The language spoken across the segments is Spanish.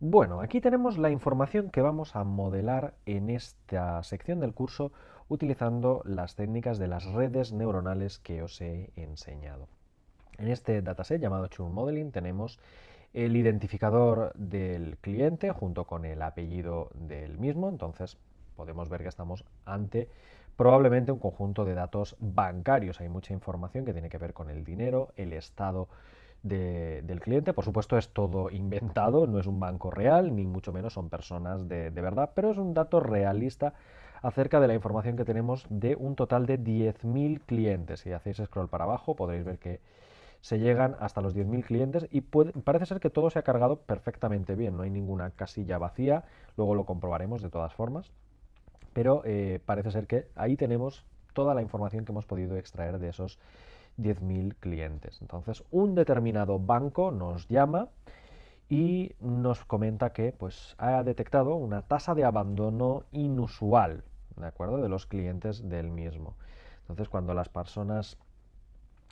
Bueno, aquí tenemos la información que vamos a modelar en esta sección del curso utilizando las técnicas de las redes neuronales que os he enseñado. En este dataset llamado Churn Modeling tenemos el identificador del cliente junto con el apellido del mismo, entonces podemos ver que estamos ante probablemente un conjunto de datos bancarios. Hay mucha información que tiene que ver con el dinero, el estado del cliente. Por supuesto es todo inventado, no es un banco real, ni mucho menos son personas de verdad, pero es un dato realista acerca de la información que tenemos de un total de 10.000 clientes. Si hacéis scroll para abajo podréis ver que se llegan hasta los 10.000 clientes y parece ser que todo se ha cargado perfectamente bien, no hay ninguna casilla vacía, luego lo comprobaremos de todas formas, pero parece ser que ahí tenemos toda la información que hemos podido extraer de esos 10.000 clientes. Entonces, un determinado banco nos llama y nos comenta que pues, ha detectado una tasa de abandono inusual, ¿de acuerdo?, de los clientes del mismo. Entonces, cuando las personas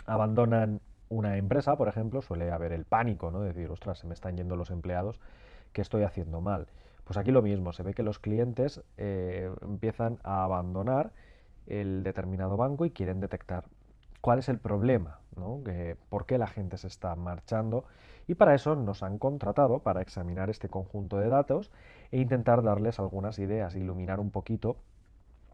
abandonan una empresa, por ejemplo, suele haber el pánico, ¿no? De decir, ostras, se me están yendo los empleados, ¿qué estoy haciendo mal? Pues aquí lo mismo, se ve que los clientes empiezan a abandonar el determinado banco y quieren detectar cuál es el problema, ¿no? ¿Por qué la gente se está marchando? Y para eso nos han contratado para examinar este conjunto de datos e intentar darles algunas ideas, iluminar un poquito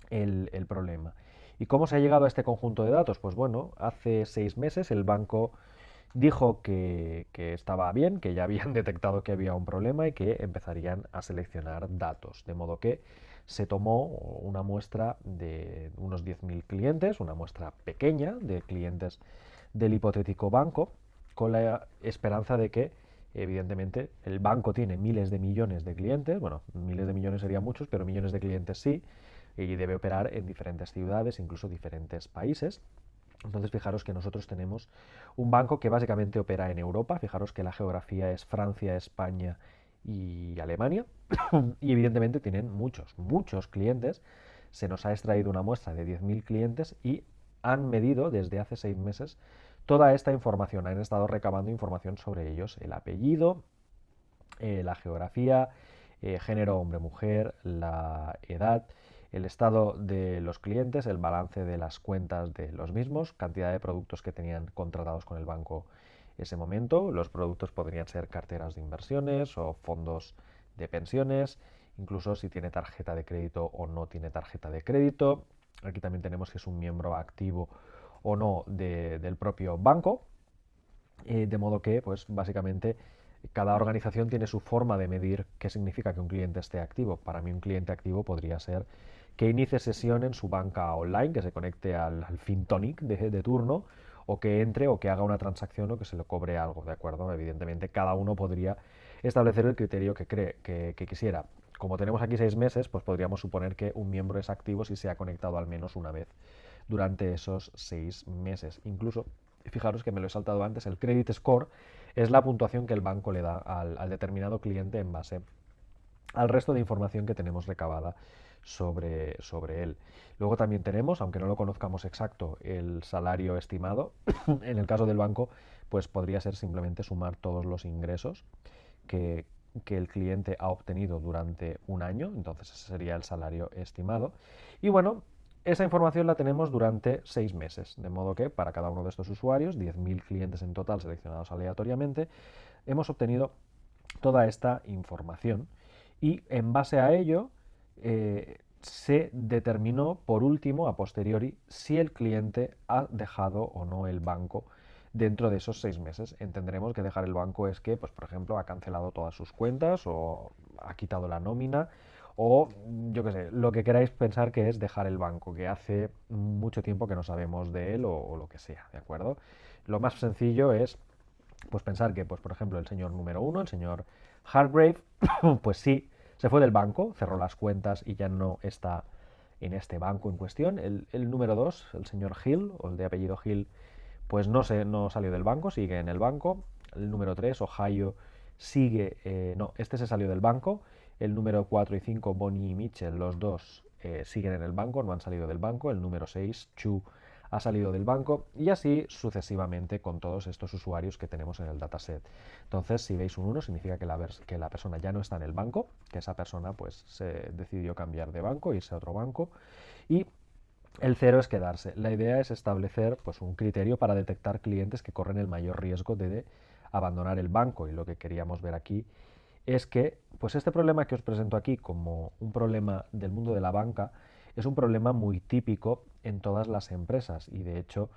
el problema. ¿Y cómo se ha llegado a este conjunto de datos? Pues bueno, hace 6 meses el banco dijo que estaba bien, que ya habían detectado que había un problema y que empezarían a seleccionar datos. De modo que se tomó una muestra de unos 10.000 clientes, una muestra pequeña de clientes del hipotético banco, con la esperanza de que, evidentemente, el banco tiene miles de millones de clientes, bueno, miles de millones serían muchos, pero millones de clientes sí, y debe operar en diferentes ciudades, incluso diferentes países. Entonces, fijaros que nosotros tenemos un banco que básicamente opera en Europa. Fijaros que la geografía es Francia, España y Alemania. Y evidentemente tienen muchos, muchos clientes. Se nos ha extraído una muestra de 10.000 clientes y han medido desde hace 6 meses toda esta información. Han estado recabando información sobre ellos: el apellido, la geografía, género hombre-mujer, la edad, el estado de los clientes, el balance de las cuentas de los mismos, cantidad de productos que tenían contratados con el banco ese momento. Los productos podrían ser carteras de inversiones o fondos de pensiones, incluso si tiene tarjeta de crédito o no tiene tarjeta de crédito. Aquí también tenemos si es un miembro activo o no del propio banco, de modo que, pues básicamente, cada organización tiene su forma de medir qué significa que un cliente esté activo. Para mí un cliente activo podría ser que inicie sesión en su banca online, que se conecte al FinTonic de turno, o que entre o que haga una transacción o que se le cobre algo, ¿de acuerdo? Evidentemente cada uno podría establecer el criterio que quisiera. Como tenemos aquí 6 meses, pues podríamos suponer que un miembro es activo si se ha conectado al menos una vez durante esos 6 meses. Incluso, fijaros que me lo he saltado antes, el credit score es la puntuación que el banco le da al determinado cliente en base al resto de información que tenemos recabada sobre él. Luego también tenemos, aunque no lo conozcamos exacto, el salario estimado. En el caso del banco, pues podría ser simplemente sumar todos los ingresos que, que el cliente ha obtenido durante un año, entonces ese sería el salario estimado. Y bueno, esa información la tenemos durante 6 meses, de modo que para cada uno de estos usuarios, 10.000 clientes en total seleccionados aleatoriamente, hemos obtenido toda esta información y en base a ello se determinó por último, a posteriori, si el cliente ha dejado o no el banco dentro de esos 6 meses. Entenderemos que dejar el banco es que, pues, por ejemplo, ha cancelado todas sus cuentas o ha quitado la nómina o yo qué sé, lo que queráis pensar que es dejar el banco, que hace mucho tiempo que no sabemos de él o lo que sea, ¿de acuerdo? Lo más sencillo es pues pensar que, pues, por ejemplo, el señor número uno, el señor Hargrave, pues sí, se fue del banco, cerró las cuentas y ya no está en este banco en cuestión. El número dos, el señor Hill, o el de apellido Hill, pues no salió del banco, sigue en el banco. El número 3, Ohio, sigue, no, este se salió del banco. El número 4 y 5, Bonnie y Mitchell, los dos siguen en el banco, no han salido del banco. El número 6, Chu, ha salido del banco y así sucesivamente con todos estos usuarios que tenemos en el dataset. Entonces, si veis un 1 significa que la persona ya no está en el banco, que esa persona pues se decidió cambiar de banco, irse a otro banco, y el 0 es quedarse. La idea es establecer pues, un criterio para detectar clientes que corren el mayor riesgo de abandonar el banco, y lo que queríamos ver aquí es que pues este problema que os presento aquí como un problema del mundo de la banca es un problema muy típico en todas las empresas, y de hecho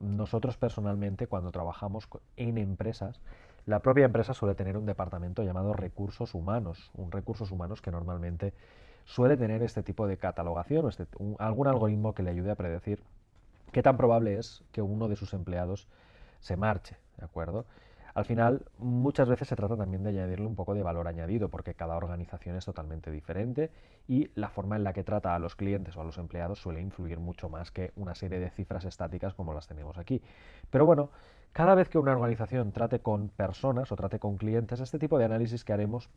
nosotros personalmente cuando trabajamos en empresas, la propia empresa suele tener un departamento llamado recursos humanos, un recursos humanos que normalmente suele tener este tipo de catalogación o algún algoritmo que le ayude a predecir qué tan probable es que uno de sus empleados se marche, ¿de acuerdo? Al final, muchas veces se trata también de añadirle un poco de valor añadido, porque cada organización es totalmente diferente y la forma en la que trata a los clientes o a los empleados suele influir mucho más que una serie de cifras estáticas como las tenemos aquí. Pero bueno, cada vez que una organización trate con personas o trate con clientes, este tipo de análisis que haremos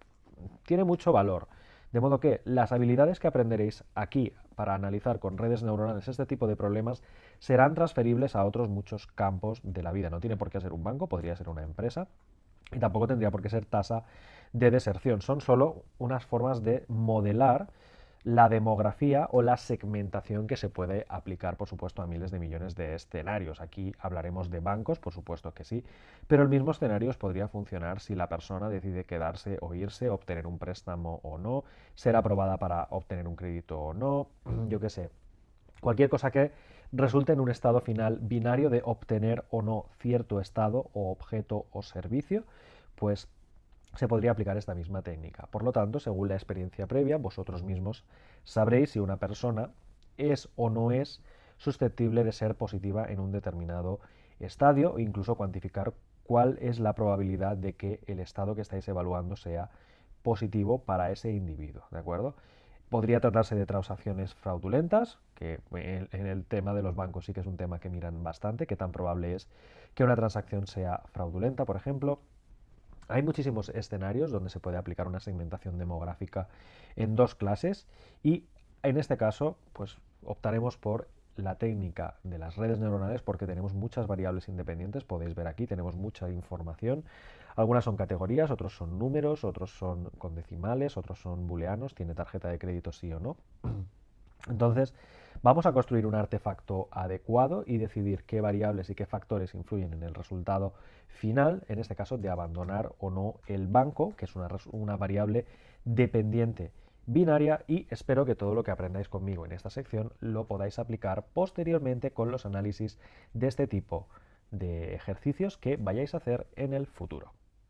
tiene mucho valor. De modo que las habilidades que aprenderéis aquí para analizar con redes neuronales este tipo de problemas serán transferibles a otros muchos campos de la vida. No tiene por qué ser un banco, podría ser una empresa y tampoco tendría por qué ser tasa de deserción. Son solo unas formas de modelar la demografía o la segmentación que se puede aplicar, por supuesto, a miles de millones de escenarios. Aquí hablaremos de bancos, por supuesto que sí, pero el mismo escenario podría funcionar si la persona decide quedarse o irse, obtener un préstamo o no, ser aprobada para obtener un crédito o no, yo qué sé. Cualquier cosa que resulte en un estado final binario de obtener o no cierto estado o objeto o servicio, pues se podría aplicar esta misma técnica. Por lo tanto, según la experiencia previa, vosotros mismos sabréis si una persona es o no es susceptible de ser positiva en un determinado estadio o incluso cuantificar cuál es la probabilidad de que el estado que estáis evaluando sea positivo para ese individuo, ¿de acuerdo? Podría tratarse de transacciones fraudulentas, que en el tema de los bancos sí que es un tema que miran bastante, qué tan probable es que una transacción sea fraudulenta, por ejemplo. Hay muchísimos escenarios donde se puede aplicar una segmentación demográfica en dos clases y en este caso pues optaremos por la técnica de las redes neuronales porque tenemos muchas variables independientes, podéis ver aquí, tenemos mucha información. Algunas son categorías, otros son números, otros son con decimales, otros son booleanos, tiene tarjeta de crédito sí o no. Entonces, vamos a construir un artefacto adecuado y decidir qué variables y qué factores influyen en el resultado final, en este caso de abandonar o no el banco, que es una variable dependiente binaria, y espero que todo lo que aprendáis conmigo en esta sección lo podáis aplicar posteriormente con los análisis de este tipo de ejercicios que vayáis a hacer en el futuro.